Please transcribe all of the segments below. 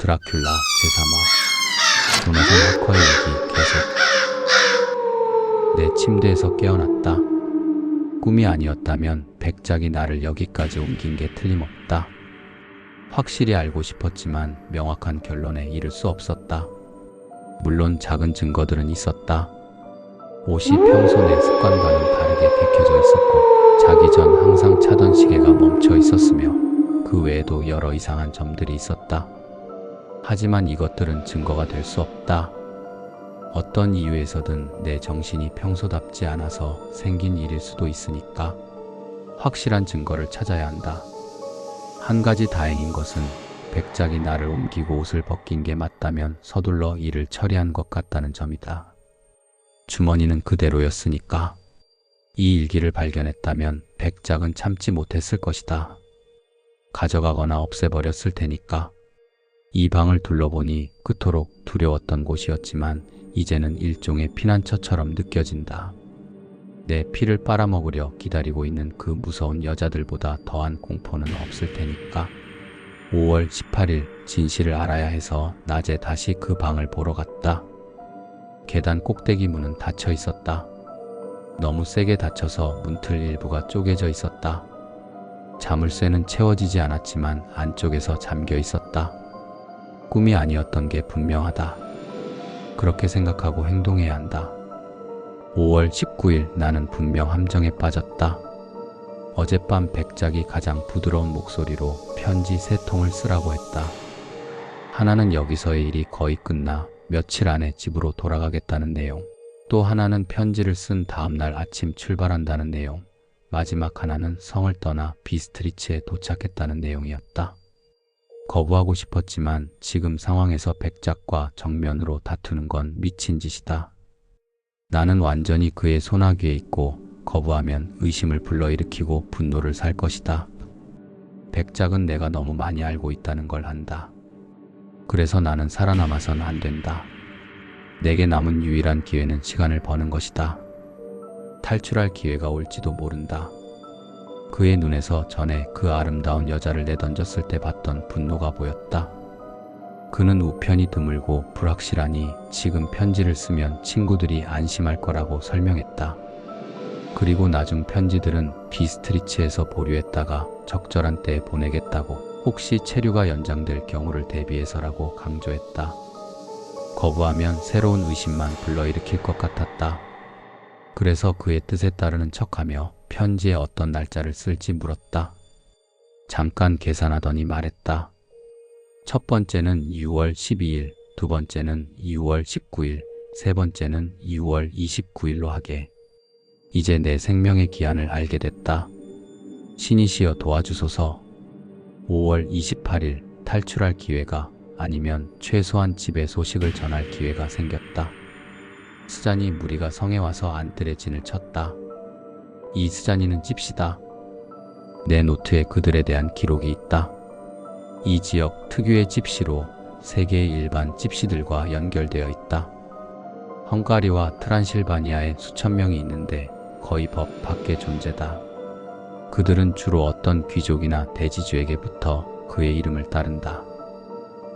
드라큘라 제3화 조나산 워커의 일기 계속. 내 침대에서 깨어났다. 꿈이 아니었다면 백작이 나를 여기까지 옮긴 게 틀림없다. 확실히 알고 싶었지만 명확한 결론에 이를 수 없었다. 물론 작은 증거들은 있었다. 옷이 평소 내 습관과는 다르게 개켜져 있었고, 자기 전 항상 차던 시계가 멈춰 있었으며, 그 외에도 여러 이상한 점들이 있었다. 하지만 이것들은 증거가 될 수 없다. 어떤 이유에서든 내 정신이 평소답지 않아서 생긴 일일 수도 있으니까 확실한 증거를 찾아야 한다. 한 가지 다행인 것은 백작이 나를 옮기고 옷을 벗긴 게 맞다면 서둘러 일을 처리한 것 같다는 점이다. 주머니는 그대로였으니까. 이 일기를 발견했다면 백작은 참지 못했을 것이다. 가져가거나 없애버렸을 테니까. 이 방을 둘러보니 그토록 두려웠던 곳이었지만 이제는 일종의 피난처처럼 느껴진다. 내 피를 빨아먹으려 기다리고 있는 그 무서운 여자들보다 더한 공포는 없을 테니까. 5월 18일 진실을 알아야 해서 낮에 다시 그 방을 보러 갔다. 계단 꼭대기 문은 닫혀 있었다. 너무 세게 닫혀서 문틀 일부가 쪼개져 있었다. 자물쇠는 채워지지 않았지만 안쪽에서 잠겨 있었다. 꿈이 아니었던 게 분명하다. 그렇게 생각하고 행동해야 한다. 5월 19일 나는 분명 함정에 빠졌다. 어젯밤 백작이 가장 부드러운 목소리로 편지 3통을 쓰라고 했다. 하나는 여기서의 일이 거의 끝나 며칠 안에 집으로 돌아가겠다는 내용. 또 하나는 편지를 쓴 다음날 아침 출발한다는 내용. 마지막 하나는 성을 떠나 비스트리츠에 도착했다는 내용이었다. 거부하고 싶었지만 지금 상황에서 백작과 정면으로 다투는 건 미친 짓이다. 나는 완전히 그의 손아귀에 있고 거부하면 의심을 불러일으키고 분노를 살 것이다. 백작은 내가 너무 많이 알고 있다는 걸 안다. 그래서 나는 살아남아선 안 된다. 내게 남은 유일한 기회는 시간을 버는 것이다. 탈출할 기회가 올지도 모른다. 그의 눈에서 전에 그 아름다운 여자를 내던졌을 때 봤던 분노가 보였다. 그는 우편이 드물고 불확실하니 지금 편지를 쓰면 친구들이 안심할 거라고 설명했다. 그리고 나중 편지들은 비스트리츠에서 보류했다가 적절한 때에 보내겠다고, 혹시 체류가 연장될 경우를 대비해서라고 강조했다. 거부하면 새로운 의심만 불러일으킬 것 같았다. 그래서 그의 뜻에 따르는 척하며 편지에 어떤 날짜를 쓸지 물었다. 잠깐 계산하더니 말했다. 첫 번째는 6월 12일, 두 번째는 6월 19일, 세 번째는 6월 29일로 하게. 이제 내 생명의 기한을 알게 됐다. 신이시여 도와주소서. 5월 28일 탈출할 기회가, 아니면 최소한 집에 소식을 전할 기회가 생겼다. 스자니 무리가 성에 와서 안뜰에 진을 쳤다. 이 스자니는 찝시다. 내 노트에 그들에 대한 기록이 있다. 이 지역 특유의 찝시로 세계의 일반 찝시들과 연결되어 있다. 헝가리와 트란실바니아에 수천 명이 있는데 거의 법 밖의 존재다. 그들은 주로 어떤 귀족이나 대지주에게부터 그의 이름을 따른다.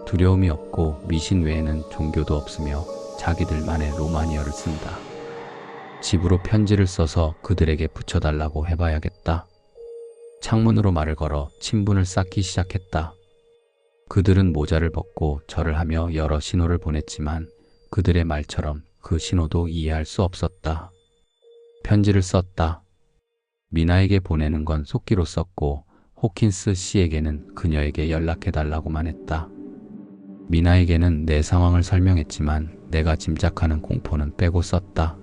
두려움이 없고 미신 외에는 종교도 없으며 자기들만의 로마니어를 쓴다. 집으로 편지를 써서 그들에게 붙여달라고 해봐야겠다. 창문으로 말을 걸어 친분을 쌓기 시작했다. 그들은 모자를 벗고 절을 하며 여러 신호를 보냈지만 그들의 말처럼 그 신호도 이해할 수 없었다. 편지를 썼다. 미나에게 보내는 건 속기로 썼고 호킨스 씨에게는 그녀에게 연락해달라고만 했다. 미나에게는 내 상황을 설명했지만 내가 짐작하는 공포는 빼고 썼다.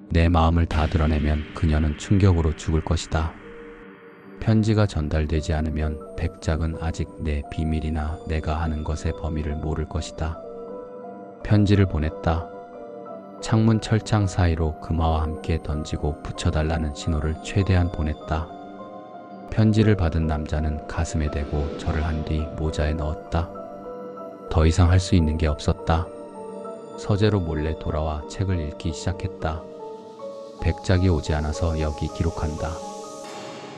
내 마음을 다 드러내면 그녀는 충격으로 죽을 것이다. 편지가 전달되지 않으면 백작은 아직 내 비밀이나 내가 하는 것의 범위를 모를 것이다. 편지를 보냈다. 창문 철창 사이로 금화와 함께 던지고 붙여달라는 신호를 최대한 보냈다. 편지를 받은 남자는 가슴에 대고 절을 한 뒤 모자에 넣었다. 더 이상 할 수 있는 게 없었다. 서재로 몰래 돌아와 책을 읽기 시작했다. 백작이 오지 않아서 여기 기록한다.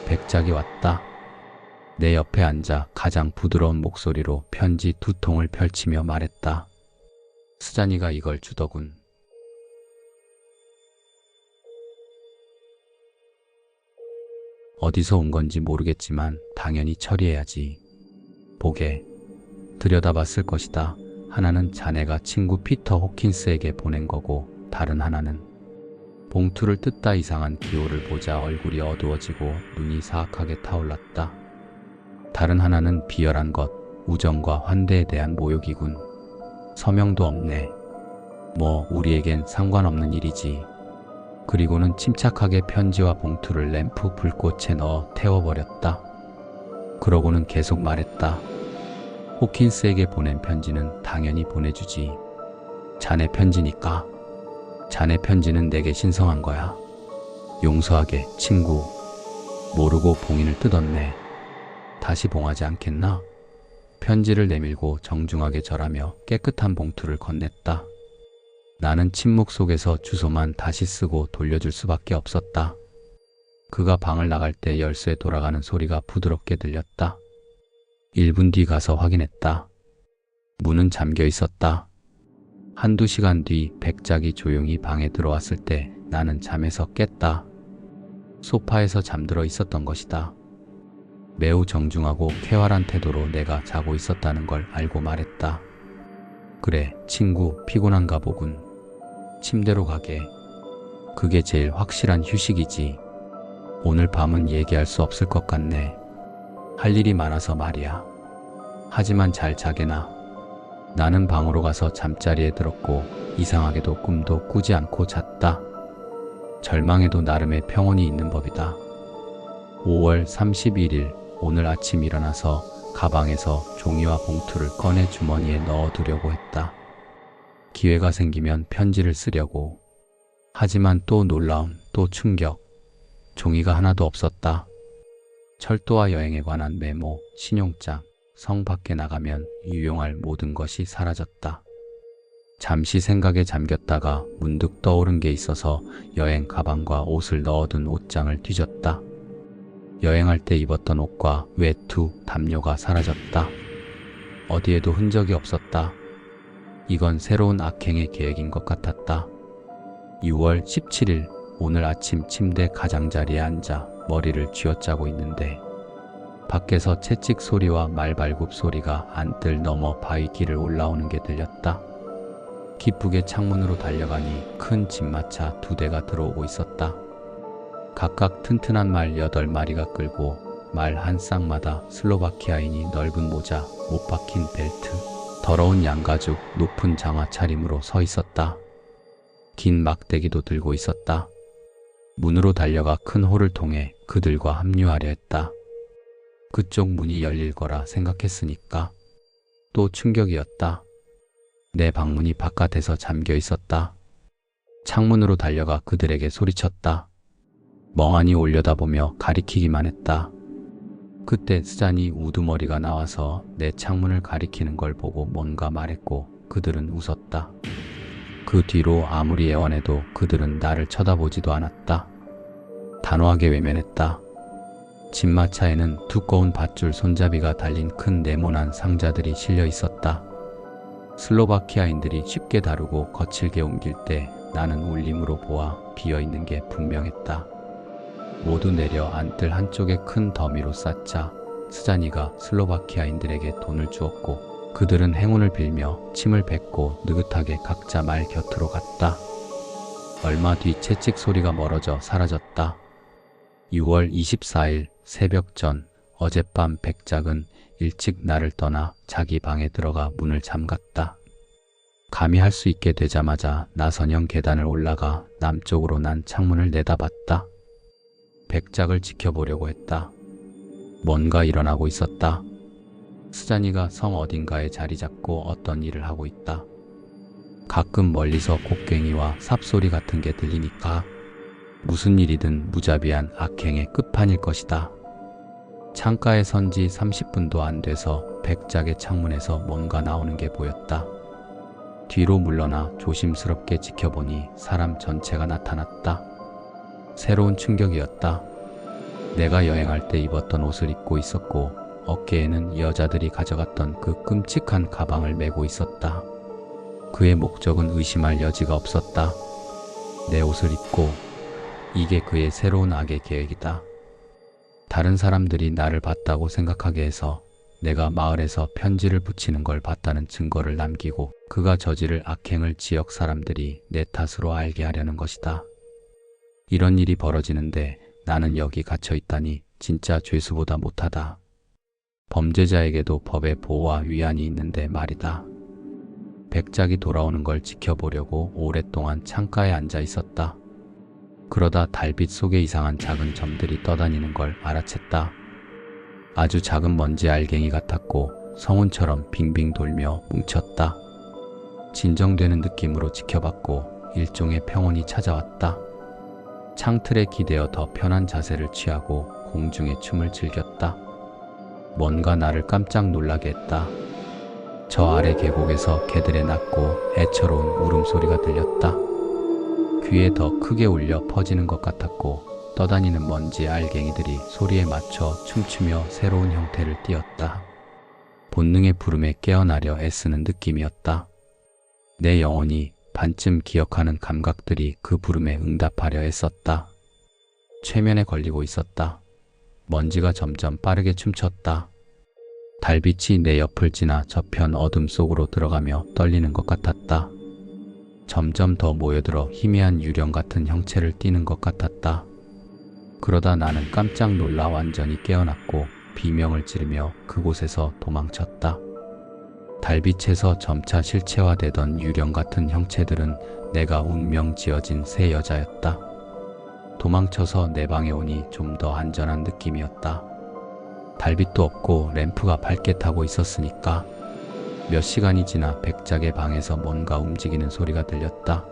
백작이 왔다. 내 옆에 앉아 가장 부드러운 목소리로 편지 2통을 펼치며 말했다. 수잔이가 이걸 주더군. 어디서 온 건지 모르겠지만 당연히 처리해야지. 보게. 들여다봤을 것이다. 하나는 자네가 친구 피터 호킨스에게 보낸 거고 다른 하나는 봉투를 뜯다 이상한 기호를 보자 얼굴이 어두워지고 눈이 사악하게 타올랐다. 다른 하나는 비열한 것, 우정과 환대에 대한 모욕이군. 서명도 없네. 뭐 우리에겐 상관없는 일이지. 그리고는 침착하게 편지와 봉투를 램프 불꽃에 넣어 태워버렸다. 그러고는 계속 말했다. 호킨스에게 보낸 편지는 당연히 보내주지. 자네 편지니까. 자네 편지는 내게 신성한 거야. 용서하게, 친구. 모르고 봉인을 뜯었네. 다시 봉하지 않겠나? 편지를 내밀고 정중하게 절하며 깨끗한 봉투를 건넸다. 나는 침묵 속에서 주소만 다시 쓰고 돌려줄 수밖에 없었다. 그가 방을 나갈 때 열쇠 돌아가는 소리가 부드럽게 들렸다. 1분 뒤 가서 확인했다. 문은 잠겨 있었다. 한두 시간 뒤 백작이 조용히 방에 들어왔을 때 나는 잠에서 깼다. 소파에서 잠들어 있었던 것이다. 매우 정중하고 쾌활한 태도로 내가 자고 있었다는 걸 알고 말했다. 그래, 친구, 피곤한가 보군. 침대로 가게. 그게 제일 확실한 휴식이지. 오늘 밤은 얘기할 수 없을 것 같네. 할 일이 많아서 말이야. 하지만 잘 자게나. 나는 방으로 가서 잠자리에 들었고 이상하게도 꿈도 꾸지 않고 잤다. 절망에도 나름의 평온이 있는 법이다. 5월 31일 오늘 아침 일어나서 가방에서 종이와 봉투를 꺼내 주머니에 넣어두려고 했다. 기회가 생기면 편지를 쓰려고. 하지만 또 놀라움, 또 충격. 종이가 하나도 없었다. 철도와 여행에 관한 메모, 신용장, 성 밖에 나가면 유용할 모든 것이 사라졌다. 잠시 생각에 잠겼다가 문득 떠오른 게 있어서 여행 가방과 옷을 넣어둔 옷장을 뒤졌다. 여행할 때 입었던 옷과 외투, 담요가 사라졌다. 어디에도 흔적이 없었다. 이건 새로운 악행의 계획인 것 같았다. 6월 17일 오늘 아침 침대 가장자리에 앉아 머리를 쥐어짜고 있는데 밖에서 채찍 소리와 말발굽 소리가 안뜰 넘어 바위 길을 올라오는 게 들렸다. 기쁘게 창문으로 달려가니 큰 집마차 2대가 들어오고 있었다. 각각 튼튼한 말 8마리가 끌고 말 한 쌍마다 슬로바키아인이 넓은 모자, 못 박힌 벨트, 더러운 양가죽, 높은 장화 차림으로 서 있었다. 긴 막대기도 들고 있었다. 문으로 달려가 큰 홀을 통해 그들과 합류하려 했다. 그쪽 문이 열릴 거라 생각했으니까. 또 충격이었다. 내 방문이 바깥에서 잠겨 있었다. 창문으로 달려가 그들에게 소리쳤다. 멍하니 올려다보며 가리키기만 했다. 그때 수잔이 우두머리가 나와서 내 창문을 가리키는 걸 보고 뭔가 말했고 그들은 웃었다. 그 뒤로 아무리 애원해도 그들은 나를 쳐다보지도 않았다. 단호하게 외면했다. 집마차에는 두꺼운 밧줄 손잡이가 달린 큰 네모난 상자들이 실려 있었다. 슬로바키아인들이 쉽게 다루고 거칠게 옮길 때 나는 울림으로 보아 비어있는 게 분명했다. 모두 내려 안뜰 한쪽에 큰 더미로 쌓자 수잔이가 슬로바키아인들에게 돈을 주었고 그들은 행운을 빌며 침을 뱉고 느긋하게 각자 말 곁으로 갔다. 얼마 뒤 채찍 소리가 멀어져 사라졌다. 6월 24일 새벽 전 어젯밤 백작은 일찍 나를 떠나 자기 방에 들어가 문을 잠갔다. 감히 할 수 있게 되자마자 나선형 계단을 올라가 남쪽으로 난 창문을 내다봤다. 백작을 지켜보려고 했다. 뭔가 일어나고 있었다. 수잔이가 성 어딘가에 자리 잡고 어떤 일을 하고 있다. 가끔 멀리서 곡괭이와 삽소리 같은 게 들리니까 무슨 일이든 무자비한 악행의 끝판일 것이다. 창가에 선 지 30분도 안 돼서 백작의 창문에서 뭔가 나오는 게 보였다. 뒤로 물러나 조심스럽게 지켜보니 사람 전체가 나타났다. 새로운 충격이었다. 내가 여행할 때 입었던 옷을 입고 있었고 어깨에는 여자들이 가져갔던 그 끔찍한 가방을 메고 있었다. 그의 목적은 의심할 여지가 없었다. 내 옷을 입고 이게 그의 새로운 악의 계획이다. 다른 사람들이 나를 봤다고 생각하게 해서 내가 마을에서 편지를 붙이는 걸 봤다는 증거를 남기고 그가 저지를 악행을 지역 사람들이 내 탓으로 알게 하려는 것이다. 이런 일이 벌어지는데 나는 여기 갇혀 있다니 진짜 죄수보다 못하다. 범죄자에게도 법의 보호와 위안이 있는데 말이다. 백작이 돌아오는 걸 지켜보려고 오랫동안 창가에 앉아 있었다. 그러다 달빛 속에 이상한 작은 점들이 떠다니는 걸 알아챘다. 아주 작은 먼지 알갱이 같았고 성운처럼 빙빙 돌며 뭉쳤다. 진정되는 느낌으로 지켜봤고 일종의 평온이 찾아왔다. 창틀에 기대어 더 편한 자세를 취하고 공중의 춤을 즐겼다. 뭔가 나를 깜짝 놀라게 했다. 저 아래 계곡에서 개들의 낮고 애처로운 울음소리가 들렸다. 귀에 더 크게 울려 퍼지는 것 같았고 떠다니는 먼지 알갱이들이 소리에 맞춰 춤추며 새로운 형태를 띠었다. 본능의 부름에 깨어나려 애쓰는 느낌이었다. 내 영혼이 반쯤 기억하는 감각들이 그 부름에 응답하려 애썼다. 최면에 걸리고 있었다. 먼지가 점점 빠르게 춤췄다. 달빛이 내 옆을 지나 저편 어둠 속으로 들어가며 떨리는 것 같았다. 점점 더 모여들어 희미한 유령 같은 형체를 띠는 것 같았다. 그러다 나는 깜짝 놀라 완전히 깨어났고 비명을 지르며 그곳에서 도망쳤다. 달빛에서 점차 실체화되던 유령 같은 형체들은 내가 운명 지어진 새 여자였다. 도망쳐서 내 방에 오니 좀 더 안전한 느낌이었다. 달빛도 없고 램프가 밝게 타고 있었으니까. 몇 시간이 지나 백작의 방에서 뭔가 움직이는 소리가 들렸다.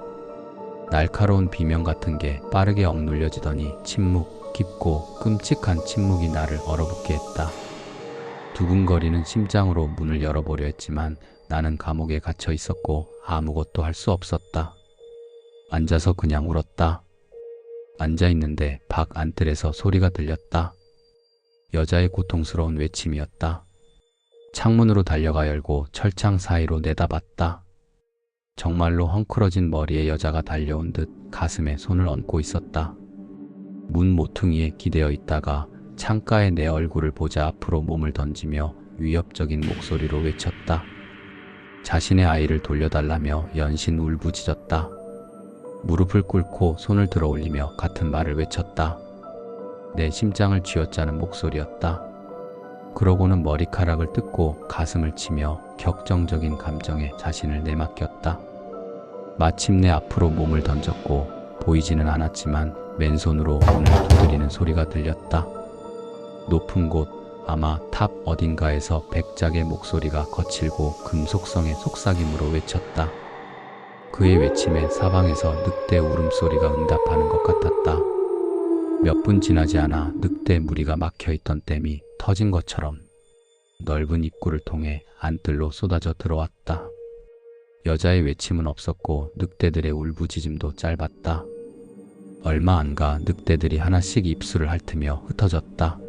날카로운 비명 같은 게 빠르게 억눌려지더니 침묵, 깊고 끔찍한 침묵이 나를 얼어붙게 했다. 두근거리는 심장으로 문을 열어보려 했지만 나는 감옥에 갇혀 있었고 아무것도 할 수 없었다. 앉아서 그냥 울었다. 앉아있는데 박 안뜰에서 소리가 들렸다. 여자의 고통스러운 외침이었다. 창문으로 달려가 열고 철창 사이로 내다봤다. 정말로 헝클어진 머리의 여자가 달려온 듯 가슴에 손을 얹고 있었다. 문 모퉁이에 기대어 있다가 창가에 내 얼굴을 보자 앞으로 몸을 던지며 위협적인 목소리로 외쳤다. 자신의 아이를 돌려달라며 연신 울부짖었다. 무릎을 꿇고 손을 들어 올리며 같은 말을 외쳤다. 내 심장을 쥐어짜는 목소리였다. 그러고는 머리카락을 뜯고 가슴을 치며 격정적인 감정에 자신을 내맡겼다. 마침내 앞으로 몸을 던졌고 보이지는 않았지만 맨손으로 문을 두드리는 소리가 들렸다. 높은 곳, 아마 탑 어딘가에서 백작의 목소리가 거칠고 금속성의 속삭임으로 외쳤다. 그의 외침에 사방에서 늑대 울음소리가 응답하는 것 같았다. 몇 분 지나지 않아 늑대 무리가 막혀있던 댐이 터진 것처럼 넓은 입구를 통해 안뜰로 쏟아져 들어왔다. 여자의 외침은 없었고 늑대들의 울부짖음도 짧았다. 얼마 안 가 늑대들이 하나씩 입술을 핥으며 흩어졌다.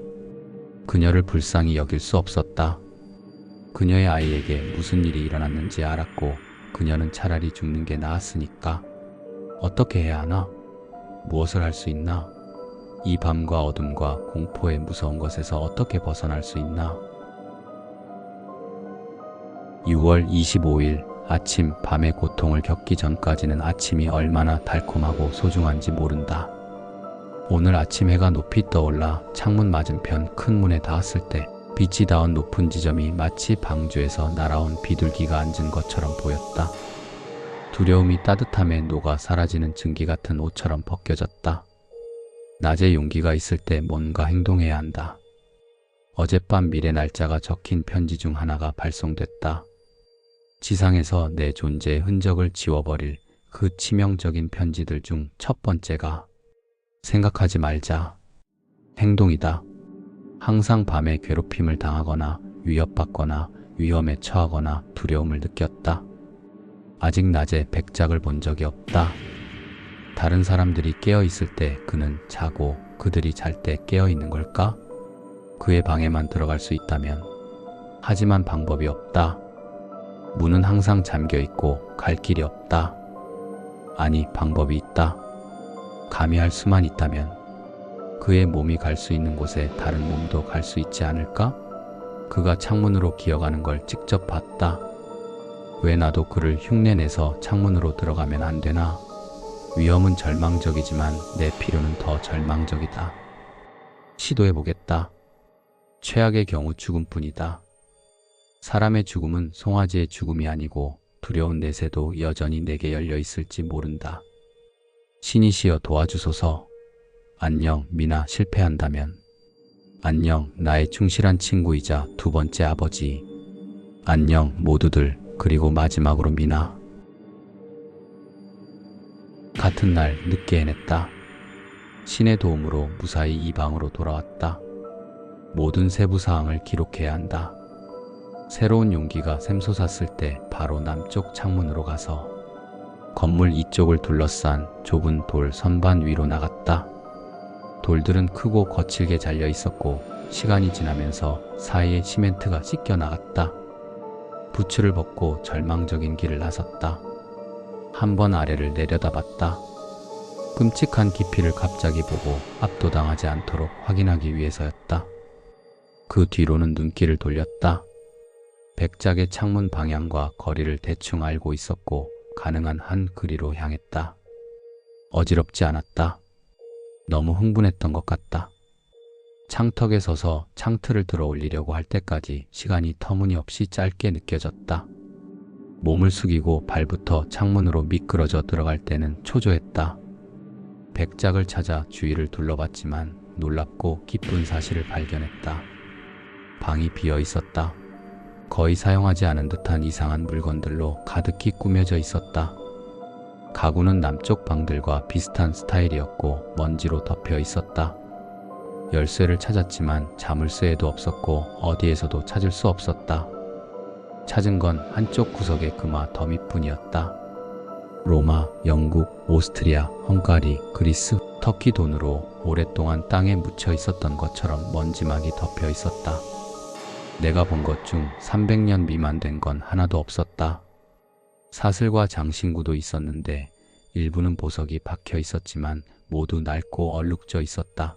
그녀를 불쌍히 여길 수 없었다. 그녀의 아이에게 무슨 일이 일어났는지 알았고 그녀는 차라리 죽는 게 나았으니까. 어떻게 해야 하나? 무엇을 할 수 있나? 이 밤과 어둠과 공포의 무서운 것에서 어떻게 벗어날 수 있나? 6월 25일 아침, 밤의 고통을 겪기 전까지는 아침이 얼마나 달콤하고 소중한지 모른다. 오늘 아침 해가 높이 떠올라 창문 맞은편 큰 문에 닿았을 때 빛이 닿은 높은 지점이 마치 방주에서 날아온 비둘기가 앉은 것처럼 보였다. 두려움이 따뜻함에 녹아 사라지는 증기 같은 옷처럼 벗겨졌다. 낮에 용기가 있을 때 뭔가 행동해야 한다. 어젯밤 미래 날짜가 적힌 편지 중 하나가 발송됐다. 지상에서 내 존재의 흔적을 지워버릴 그 치명적인 편지들 중 첫 번째가 생각하지 말자. 행동이다. 항상 밤에 괴롭힘을 당하거나 위협받거나 위험에 처하거나 두려움을 느꼈다. 아직 낮에 백작을 본 적이 없다. 다른 사람들이 깨어 있을 때 그는 자고 그들이 잘 때 깨어 있는 걸까? 그의 방에만 들어갈 수 있다면. 하지만 방법이 없다. 문은 항상 잠겨 있고 갈 길이 없다. 아니, 방법이 있다. 감히 할 수만 있다면 그의 몸이 갈 수 있는 곳에 다른 몸도 갈 수 있지 않을까? 그가 창문으로 기어가는 걸 직접 봤다. 왜 나도 그를 흉내내서 창문으로 들어가면 안 되나? 위험은 절망적이지만 내 필요는 더 절망적이다. 시도해보겠다. 최악의 경우 죽음뿐이다. 사람의 죽음은 송아지의 죽음이 아니고 두려운 내세도 여전히 내게 열려 있을지 모른다. 신이시여 도와주소서. 안녕, 미나. 실패한다면. 안녕, 나의 충실한 친구이자 두 번째 아버지. 안녕, 모두들. 그리고 마지막으로 미나. 같은 날 늦게 해냈다. 신의 도움으로 무사히 이 방으로 돌아왔다. 모든 세부사항을 기록해야 한다. 새로운 용기가 샘솟았을 때 바로 남쪽 창문으로 가서 건물 이쪽을 둘러싼 좁은 돌 선반 위로 나갔다. 돌들은 크고 거칠게 잘려 있었고 시간이 지나면서 사이에 시멘트가 씻겨 나갔다. 부츠를 벗고 절망적인 길을 나섰다. 한 번 아래를 내려다봤다. 끔찍한 깊이를 갑자기 보고 압도당하지 않도록 확인하기 위해서였다. 그 뒤로는 눈길을 돌렸다. 백작의 창문 방향과 거리를 대충 알고 있었고 가능한 한 그리로 향했다. 어지럽지 않았다. 너무 흥분했던 것 같다. 창턱에 서서 창틀을 들어 올리려고 할 때까지 시간이 터무니없이 짧게 느껴졌다. 몸을 숙이고 발부터 창문으로 미끄러져 들어갈 때는 초조했다. 백작을 찾아 주위를 둘러봤지만 놀랍고 기쁜 사실을 발견했다. 방이 비어 있었다. 거의 사용하지 않은 듯한 이상한 물건들로 가득히 꾸며져 있었다. 가구는 남쪽 방들과 비슷한 스타일이었고 먼지로 덮여 있었다. 열쇠를 찾았지만 자물쇠에도 없었고 어디에서도 찾을 수 없었다. 찾은 건 한쪽 구석의 금화 더미뿐이었다. 로마, 영국, 오스트리아, 헝가리, 그리스, 터키 돈으로 오랫동안 땅에 묻혀 있었던 것처럼 먼지막이 덮여 있었다. 내가 본 것 중 300년 미만 된 건 하나도 없었다. 사슬과 장신구도 있었는데 일부는 보석이 박혀 있었지만 모두 낡고 얼룩져 있었다.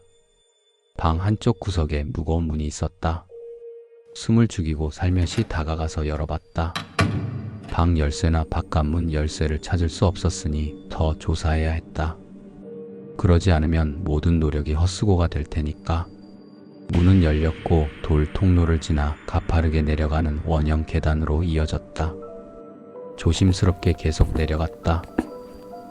방 한쪽 구석에 무거운 문이 있었다. 숨을 죽이고 살며시 다가가서 열어봤다. 방 열쇠나 바깥문 열쇠를 찾을 수 없었으니 더 조사해야 했다. 그러지 않으면 모든 노력이 헛수고가 될 테니까. 문은 열렸고 돌 통로를 지나 가파르게 내려가는 원형 계단으로 이어졌다. 조심스럽게 계속 내려갔다.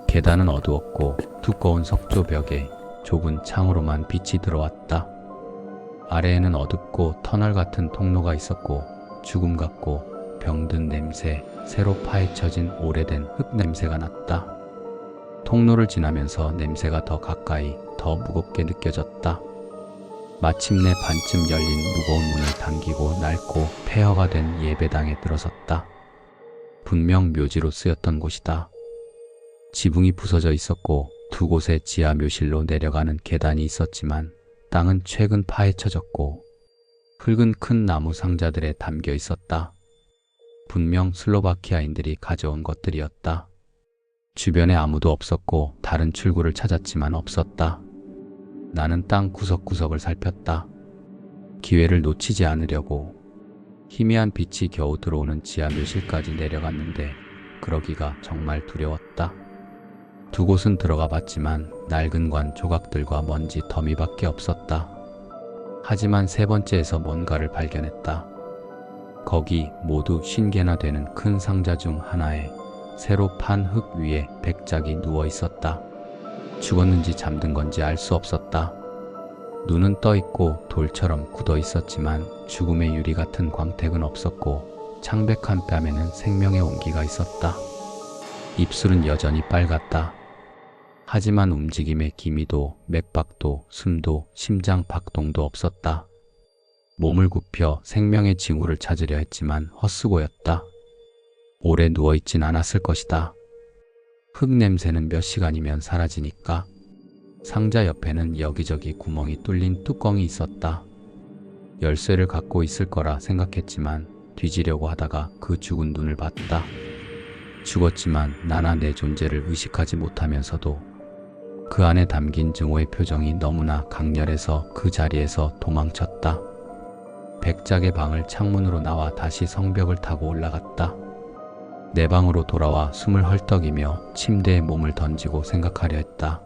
계단은 어두웠고 두꺼운 석조 벽에 좁은 창으로만 빛이 들어왔다. 아래에는 어둡고 터널 같은 통로가 있었고 죽음 같고 병든 냄새, 새로 파헤쳐진 오래된 흙 냄새가 났다. 통로를 지나면서 냄새가 더 가까이, 더 무겁게 느껴졌다. 마침내 반쯤 열린 무거운 문을 당기고 낡고 폐허가 된 예배당에 들어섰다. 분명 묘지로 쓰였던 곳이다. 지붕이 부서져 있었고 두 곳의 지하 묘실로 내려가는 계단이 있었지만 땅은 최근 파헤쳐졌고 흙은 큰 나무 상자들에 담겨 있었다. 분명 슬로바키아인들이 가져온 것들이었다. 주변에 아무도 없었고 다른 출구를 찾았지만 없었다. 나는 땅 구석구석을 살폈다. 기회를 놓치지 않으려고. 희미한 빛이 겨우 들어오는 지하 묘실까지 내려갔는데 그러기가 정말 두려웠다. 두 곳은 들어가 봤지만 낡은 관 조각들과 먼지 더미밖에 없었다. 하지만 세 번째에서 뭔가를 발견했다. 거기 모두 50개나 되는 큰 상자 중 하나에 새로 판 흙 위에 백작이 누워 있었다. 죽었는지 잠든 건지 알 수 없었다. 눈은 떠 있고 돌처럼 굳어 있었지만 죽음의 유리 같은 광택은 없었고 창백한 뺨에는 생명의 온기가 있었다. 입술은 여전히 빨갛다. 하지만 움직임의 기미도 맥박도 숨도 심장 박동도 없었다. 몸을 굽혀 생명의 징후를 찾으려 했지만 헛수고였다. 오래 누워있진 않았을 것이다. 흙 냄새는 몇 시간이면 사라지니까. 상자 옆에는 여기저기 구멍이 뚫린 뚜껑이 있었다. 열쇠를 갖고 있을 거라 생각했지만 뒤지려고 하다가 그 죽은 눈을 봤다. 죽었지만 나나 내 존재를 의식하지 못하면서도 그 안에 담긴 증오의 표정이 너무나 강렬해서 그 자리에서 도망쳤다. 백작의 방을 창문으로 나와 다시 성벽을 타고 올라갔다. 내 방으로 돌아와 숨을 헐떡이며 침대에 몸을 던지고 생각하려 했다.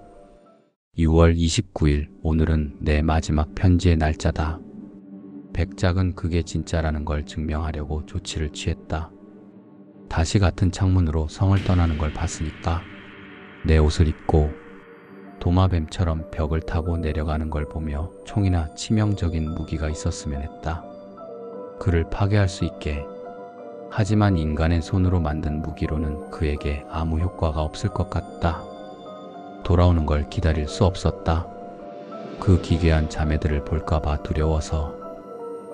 6월 29일, 오늘은 내 마지막 편지의 날짜다. 백작은 그게 진짜라는 걸 증명하려고 조치를 취했다. 다시 같은 창문으로 성을 떠나는 걸 봤으니까 내 옷을 입고 도마뱀처럼 벽을 타고 내려가는 걸 보며 총이나 치명적인 무기가 있었으면 했다. 그를 파괴할 수 있게. 하지만 인간의 손으로 만든 무기로는 그에게 아무 효과가 없을 것 같다. 돌아오는 걸 기다릴 수 없었다. 그 기괴한 자매들을 볼까봐 두려워서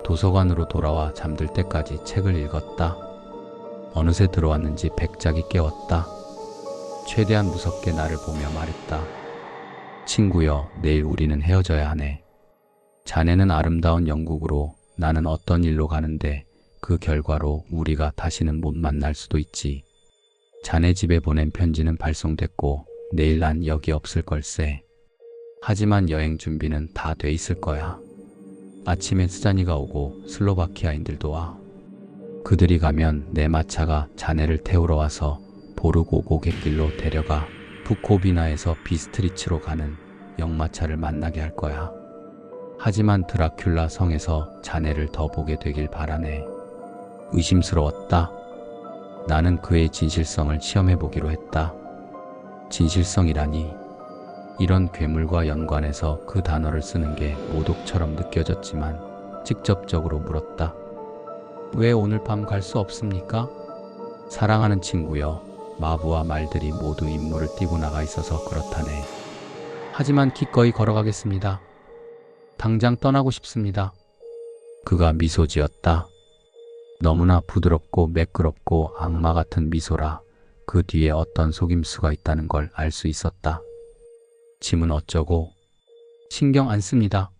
도서관으로 돌아와 잠들 때까지 책을 읽었다. 어느새 들어왔는지 백작이 깨웠다. 최대한 무섭게 나를 보며 말했다. 친구여, 내일 우리는 헤어져야 하네. 자네는 아름다운 영국으로, 나는 어떤 일로 가는데 그 결과로 우리가 다시는 못 만날 수도 있지. 자네 집에 보낸 편지는 발송됐고 내일 난 여기 없을 걸세. 하지만 여행 준비는 다 돼 있을 거야. 아침에 스자니가 오고 슬로바키아인들도 와. 그들이 가면 내 마차가 자네를 태우러 와서 보르고 고갯길로 데려가 부코비나에서 비스트리츠로 가는 역마차를 만나게 할 거야. 하지만 드라큘라 성에서 자네를 더 보게 되길 바라네. 의심스러웠다. 나는 그의 진실성을 시험해보기로 했다. 진실성이라니. 이런 괴물과 연관해서 그 단어를 쓰는 게 모독처럼 느껴졌지만 직접적으로 물었다. 왜 오늘 밤 갈 수 없습니까? 사랑하는 친구여, 마부와 말들이 모두 임무를 띄고 나가 있어서 그렇다네. 하지만 기꺼이 걸어가겠습니다. 당장 떠나고 싶습니다. 그가 미소 지었다. 너무나 부드럽고 매끄럽고 악마 같은 미소라 그 뒤에 어떤 속임수가 있다는 걸 알 수 있었다. 짐은 어쩌고? 신경 안 씁니다.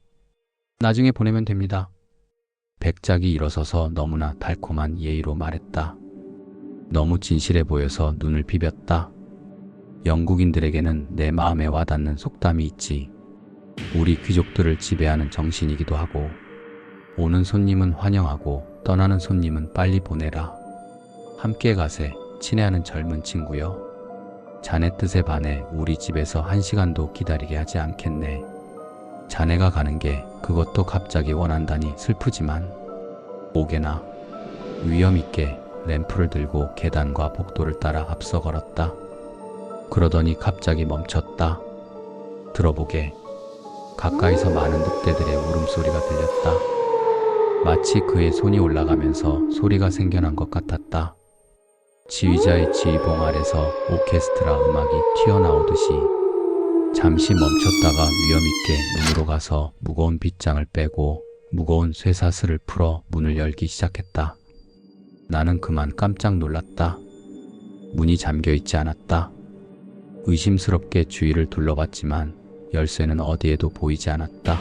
나중에 보내면 됩니다. 백작이 일어서서 너무나 달콤한 예의로 말했다. 너무 진실해 보여서 눈을 비볐다. 영국인들에게는 내 마음에 와닿는 속담이 있지. 우리 귀족들을 지배하는 정신이기도 하고, 오는 손님은 환영하고 떠나는 손님은 빨리 보내라. 함께 가세, 친애하는 젊은 친구여. 자네 뜻에 반해 우리 집에서 1시간도 기다리게 하지 않겠네. 자네가 가는 게 그것도 갑자기 원한다니 슬프지만 오게나. 위험있게 램프를 들고 계단과 복도를 따라 앞서 걸었다. 그러더니 갑자기 멈췄다. 들어보게. 가까이서 많은 늑대들의 울음소리가 들렸다. 마치 그의 손이 올라가면서 소리가 생겨난 것 같았다. 지휘자의 지휘봉 아래서 오케스트라 음악이 튀어나오듯이. 잠시 멈췄다가 위험있게 문으로 가서 무거운 빗장을 빼고 무거운 쇠사슬을 풀어 문을 열기 시작했다. 나는 그만 깜짝 놀랐다. 문이 잠겨있지 않았다. 의심스럽게 주위를 둘러봤지만 열쇠는 어디에도 보이지 않았다.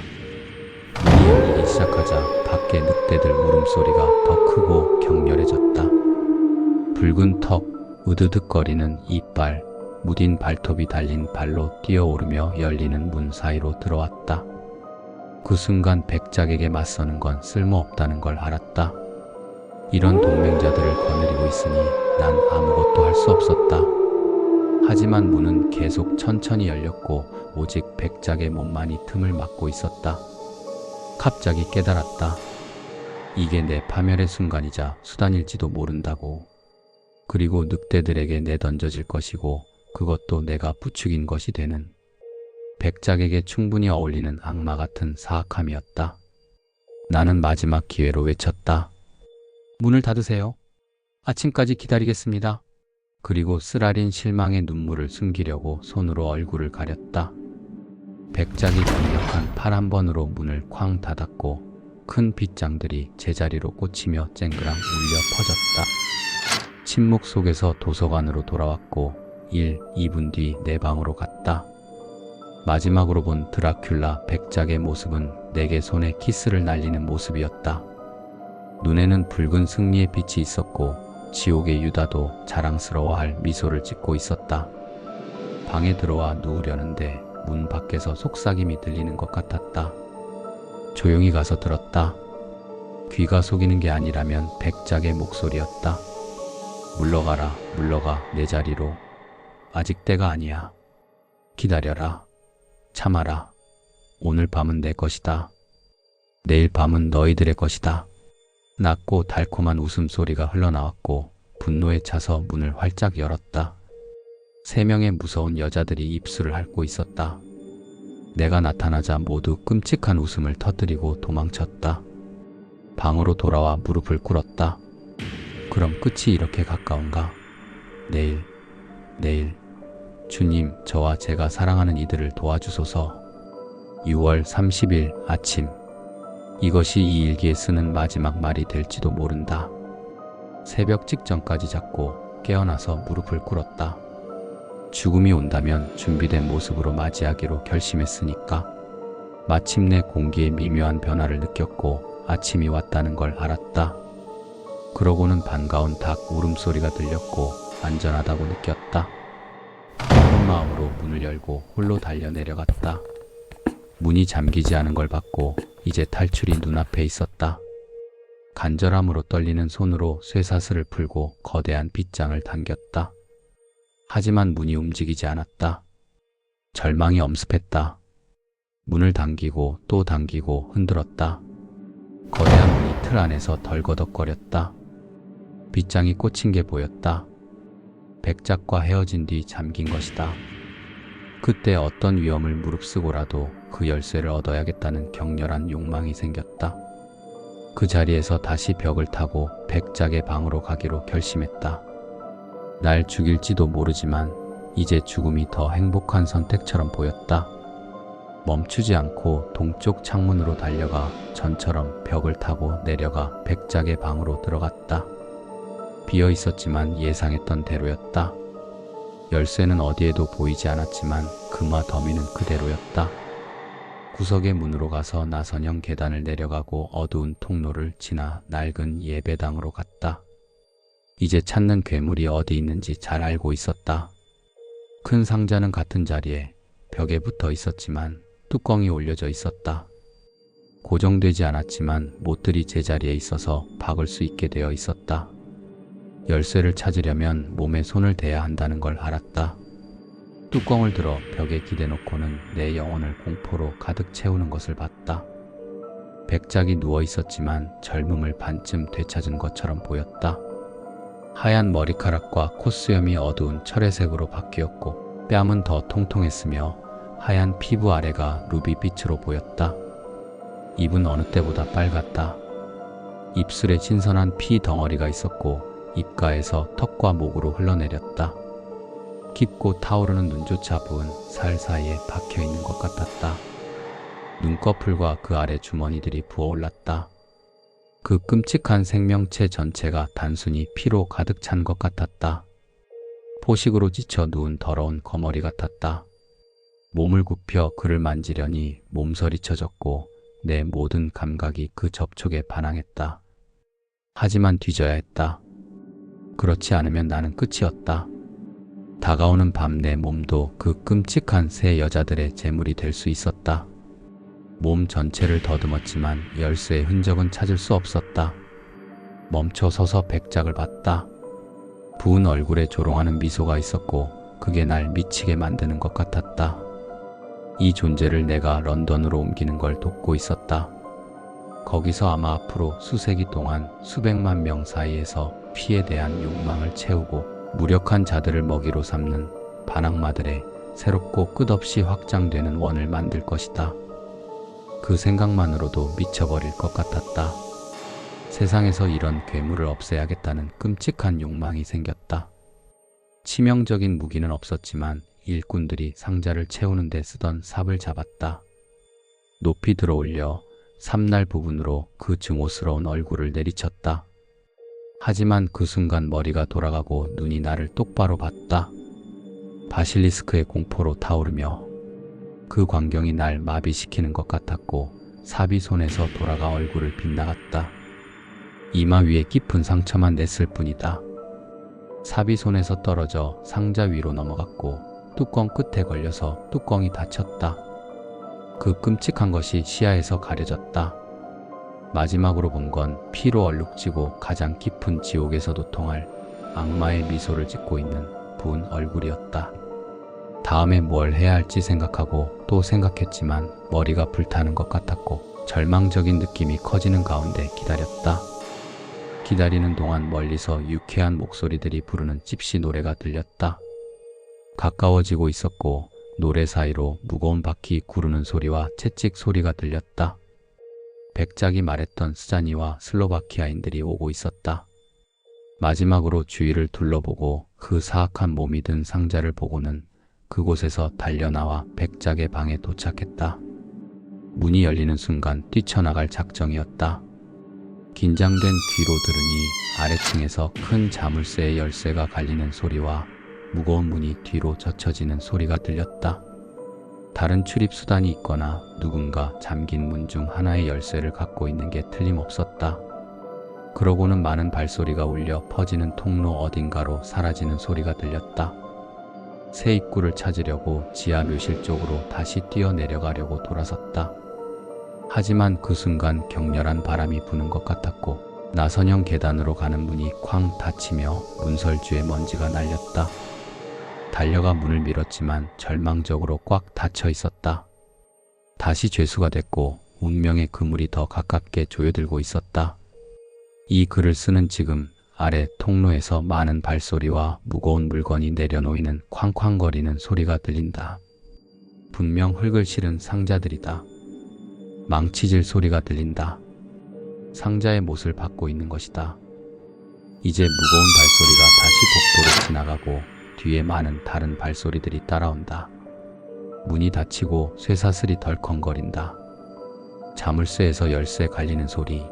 문이 열리기 시작하자 밖에 늑대들 울음소리가 더 크고 격렬해졌다. 붉은 턱, 으드득거리는 이빨, 무딘 발톱이 달린 발로 뛰어오르며 열리는 문 사이로 들어왔다. 그 순간 백작에게 맞서는 건 쓸모없다는 걸 알았다. 이런 동맹자들을 거느리고 있으니 난 아무것도 할 수 없었다. 하지만 문은 계속 천천히 열렸고 오직 백작의 몸만이 틈을 막고 있었다. 갑자기 깨달았다. 이게 내 파멸의 순간이자 수단일지도 모른다고. 그리고 늑대들에게 내던져질 것이고 그것도 내가 부추긴 것이 되는. 백작에게 충분히 어울리는 악마 같은 사악함이었다. 나는 마지막 기회로 외쳤다. 문을 닫으세요. 아침까지 기다리겠습니다. 그리고 쓰라린 실망의 눈물을 숨기려고 손으로 얼굴을 가렸다. 백작이 강력한 팔 한 번으로 문을 쾅 닫았고 큰 빗장들이 제자리로 꽂히며 쨍그랑 울려 퍼졌다. 침묵 속에서 도서관으로 돌아왔고 1, 2분 뒤 내 방으로 갔다. 마지막으로 본 드라큘라 백작의 모습은 내게 손에 키스를 날리는 모습이었다. 눈에는 붉은 승리의 빛이 있었고 지옥의 유다도 자랑스러워할 미소를 짓고 있었다. 방에 들어와 누우려는데 문 밖에서 속삭임이 들리는 것 같았다. 조용히 가서 들었다. 귀가 속이는 게 아니라면 백작의 목소리였다. 물러가라, 물러가 내 자리로. 아직 때가 아니야. 기다려라. 참아라. 오늘 밤은 내 것이다. 내일 밤은 너희들의 것이다. 낮고 달콤한 웃음소리가 흘러나왔고 분노에 차서 문을 활짝 열었다. 3명의 무서운 여자들이 입술을 핥고 있었다. 내가 나타나자 모두 끔찍한 웃음을 터뜨리고 도망쳤다. 방으로 돌아와 무릎을 꿇었다. 그럼 끝이 이렇게 가까운가? 내일. 주님, 저와 제가 사랑하는 이들을 도와주소서. 6월 30일 아침. 이것이 이 일기에 쓰는 마지막 말이 될지도 모른다. 새벽 직전까지 잤고 깨어나서 무릎을 꿇었다. 죽음이 온다면 준비된 모습으로 맞이하기로 결심했으니까. 마침내 공기에 미묘한 변화를 느꼈고 아침이 왔다는 걸 알았다. 그러고는 반가운 닭 울음소리가 들렸고 안전하다고 느꼈다. 푸른 마음으로 문을 열고 홀로 달려 내려갔다. 문이 잠기지 않은 걸 봤고 이제 탈출이 눈앞에 있었다. 간절함으로 떨리는 손으로 쇠사슬을 풀고 거대한 빗장을 당겼다. 하지만 문이 움직이지 않았다. 절망이 엄습했다. 문을 당기고 또 당기고 흔들었다. 거대한 문이 틀 안에서 덜거덕거렸다. 빗장이 꽂힌 게 보였다. 백작과 헤어진 뒤 잠긴 것이다. 그때 어떤 위험을 무릅쓰고라도 그 열쇠를 얻어야겠다는 격렬한 욕망이 생겼다. 그 자리에서 다시 벽을 타고 백작의 방으로 가기로 결심했다. 날 죽일지도 모르지만 이제 죽음이 더 행복한 선택처럼 보였다. 멈추지 않고 동쪽 창문으로 달려가 전처럼 벽을 타고 내려가 백작의 방으로 들어갔다. 비어 있었지만 예상했던 대로였다. 열쇠는 어디에도 보이지 않았지만 금화 더미는 그대로였다. 구석의 문으로 가서 나선형 계단을 내려가고 어두운 통로를 지나 낡은 예배당으로 갔다. 이제 찾는 괴물이 어디 있는지 잘 알고 있었다. 큰 상자는 같은 자리에 벽에 붙어 있었지만 뚜껑이 올려져 있었다. 고정되지 않았지만 못들이 제자리에 있어서 박을 수 있게 되어 있었다. 열쇠를 찾으려면 몸에 손을 대야 한다는 걸 알았다. 뚜껑을 들어 벽에 기대놓고는 내 영혼을 공포로 가득 채우는 것을 봤다. 백작이 누워 있었지만 젊음을 반쯤 되찾은 것처럼 보였다. 하얀 머리카락과 콧수염이 어두운 철회색으로 바뀌었고 뺨은 더 통통했으며 하얀 피부 아래가 루비빛으로 보였다. 입은 어느 때보다 빨갛다. 입술에 신선한 피 덩어리가 있었고 입가에서 턱과 목으로 흘러내렸다. 깊고 타오르는 눈조차 부은 살 사이에 박혀있는 것 같았다. 눈꺼풀과 그 아래 주머니들이 부어올랐다. 그 끔찍한 생명체 전체가 단순히 피로 가득 찬 것 같았다. 포식으로 지쳐 누운 더러운 거머리 같았다. 몸을 굽혀 그를 만지려니 몸서리 쳐졌고 내 모든 감각이 그 접촉에 반항했다. 하지만 뒤져야 했다. 그렇지 않으면 나는 끝이었다. 다가오는 밤 내 몸도 그 끔찍한 세 여자들의 제물이 될 수 있었다. 몸 전체를 더듬었지만 열쇠의 흔적은 찾을 수 없었다. 멈춰 서서 백작을 봤다. 부은 얼굴에 조롱하는 미소가 있었고 그게 날 미치게 만드는 것 같았다. 이 존재를 내가 런던으로 옮기는 걸 돕고 있었다. 거기서 아마 앞으로 수세기 동안 수백만 명 사이에서 피에 대한 욕망을 채우고 무력한 자들을 먹이로 삼는 반악마들의 새롭고 끝없이 확장되는 원을 만들 것이다. 그 생각만으로도 미쳐버릴 것 같았다. 세상에서 이런 괴물을 없애야겠다는 끔찍한 욕망이 생겼다. 치명적인 무기는 없었지만 일꾼들이 상자를 채우는 데 쓰던 삽을 잡았다. 높이 들어올려 삼날 부분으로 그 증오스러운 얼굴을 내리쳤다. 하지만 그 순간 머리가 돌아가고 눈이 나를 똑바로 봤다. 바실리스크의 공포로 타오르며 그 광경이 날 마비시키는 것 같았고 삽이 손에서 돌아가 얼굴을 빗나갔다. 이마 위에 깊은 상처만 냈을 뿐이다. 삽이 손에서 떨어져 상자 위로 넘어갔고 뚜껑 끝에 걸려서 뚜껑이 닫혔다. 그 끔찍한 것이 시야에서 가려졌다. 마지막으로 본 건 피로 얼룩지고 가장 깊은 지옥에서도 통할 악마의 미소를 짓고 있는 부은 얼굴이었다. 다음에 뭘 해야 할지 생각하고 또 생각했지만 머리가 불타는 것 같았고 절망적인 느낌이 커지는 가운데 기다렸다. 기다리는 동안 멀리서 유쾌한 목소리들이 부르는 찝시 노래가 들렸다. 가까워지고 있었고 노래 사이로 무거운 바퀴 구르는 소리와 채찍 소리가 들렸다. 백작이 말했던 스자니와 슬로바키아인들이 오고 있었다. 마지막으로 주위를 둘러보고 그 사악한 몸이 든 상자를 보고는 그곳에서 달려나와 백작의 방에 도착했다. 문이 열리는 순간 뛰쳐나갈 작정이었다. 긴장된 귀로 들으니 아래층에서 큰 자물쇠의 열쇠가 갈리는 소리와 무거운 문이 뒤로 젖혀지는 소리가 들렸다. 다른 출입 수단이 있거나 누군가 잠긴 문 중 하나의 열쇠를 갖고 있는 게 틀림없었다. 그러고는 많은 발소리가 울려 퍼지는 통로 어딘가로 사라지는 소리가 들렸다. 새 입구를 찾으려고 지하 묘실 쪽으로 다시 뛰어내려가려고 돌아섰다. 하지만 그 순간 격렬한 바람이 부는 것 같았고 나선형 계단으로 가는 문이 쾅 닫히며 문설주에 먼지가 날렸다. 달려가 문을 밀었지만 절망적으로 꽉 닫혀 있었다. 다시 죄수가 됐고 운명의 그물이 더 가깝게 조여들고 있었다. 이 글을 쓰는 지금 아래 통로에서 많은 발소리와 무거운 물건이 내려놓이는 쾅쾅거리는 소리가 들린다. 분명 흙을 실은 상자들이다. 망치질 소리가 들린다. 상자의 못을 받고 있는 것이다. 이제 무거운 발소리가 다시 복도를 지나가고 뒤에 많은 다른 발소리들이 따라온다. 문이 닫히고 쇠사슬이 덜컹거린다. 자물쇠에서 열쇠 갈리는 소리,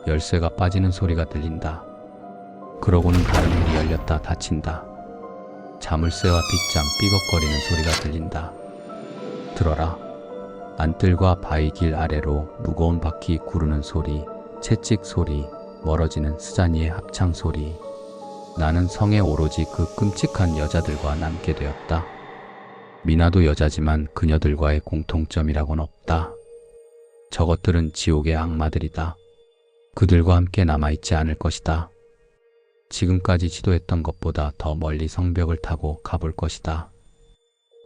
열쇠가 빠지는 소리가 들린다. 그러고는 다른 문이 열렸다 닫힌다. 자물쇠와 빗장 삐걱거리는 소리가 들린다. 들어라. 안뜰과 바위 길 아래로 무거운 바퀴 구르는 소리, 채찍 소리, 멀어지는 스자니의 합창 소리. 나는 성에 오로지 그 끔찍한 여자들과 남게 되었다. 미나도 여자지만 그녀들과의 공통점이라고는 없다. 저것들은 지옥의 악마들이다. 그들과 함께 남아있지 않을 것이다. 지금까지 지도했던 것보다 더 멀리 성벽을 타고 가볼 것이다.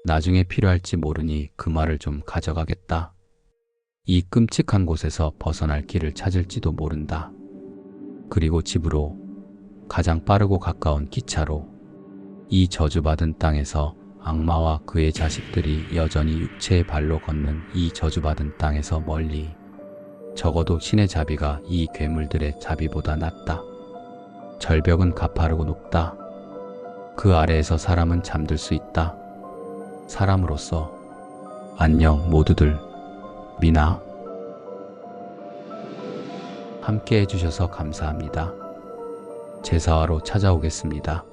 나중에 필요할지 모르니 그 말을 좀 가져가겠다. 이 끔찍한 곳에서 벗어날 길을 찾을지도 모른다. 그리고 집으로, 가장 빠르고 가까운 기차로, 이 저주받은 땅에서 악마와 그의 자식들이 여전히 육체의 발로 걷는 이 저주받은 땅에서 멀리, 적어도 신의 자비가 이 괴물들의 자비보다 낫다. 절벽은 가파르고 높다. 그 아래에서 사람은 잠들 수 있다. 사람으로서. 안녕 모두들. 미나. 함께 해주셔서 감사합니다. 제사화로 찾아오겠습니다.